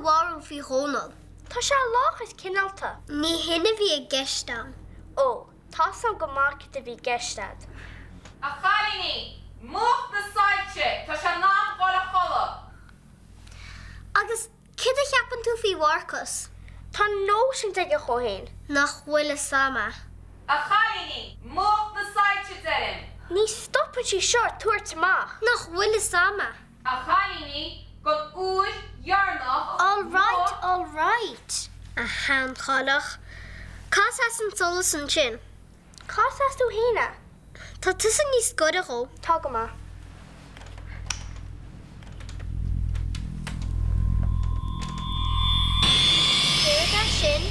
bhharú fí hónal. Tá sé láchas cinálta. Ní hinna bhí a gceistán. Ó, tá san go mácha a bhí geistad. A chalíní, múch na saite, tá sé ná bhla chola. Agus cid a cheapan tú fí bharcas? Tá nóisiint ag chohéin. Nach bhfuil sama. A chalíní, múch na saite derim. Ní stoppa sí seo tuairt amach. Nach bhfuil sama. A chalíní, gon OIDE-2K17. All right. A hand chalach. Cás as an solas an sin. Cás as tú hína? Tá tusa níos goda go. Tá go ma. Céird a sin.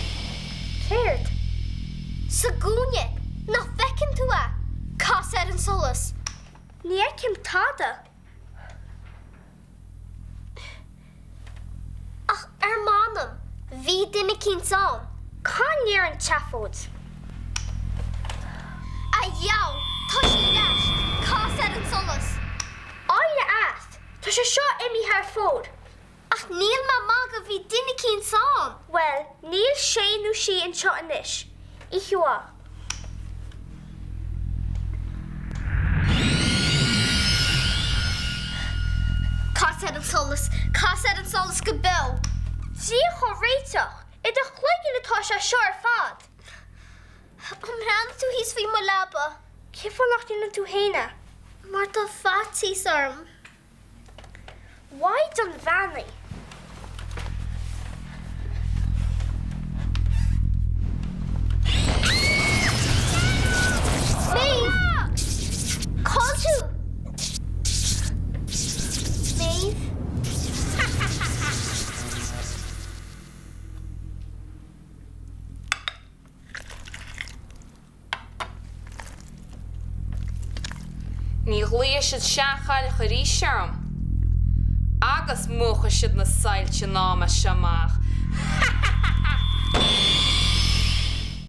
Céird? Sa gúne. Nach fecin tú a. Cás an solas. Ní cim tada. Ach, manam. Bhí duine cín sám. Cá níor an teafód. A jou, tá sí leis. Cás an solas. Áide as. Tá sé seo imi haar fód. Ach, níl má mag a bhí duine cín sám. Well, níl sé nó sí an seo inis. Ihuá. Cás an solas go bil. Sí cho réiteach. I do chluigin atá sé seo ar fad. Ran tú hís fí mo laba. Cifo nach dúna tú héine? Mar tá fatí sarm. Why don vanley? Maeve! Call tú! Maeve? Ní ghluaigh siad seachail choirí searm. Agus múcha siad na sailte náma seamach.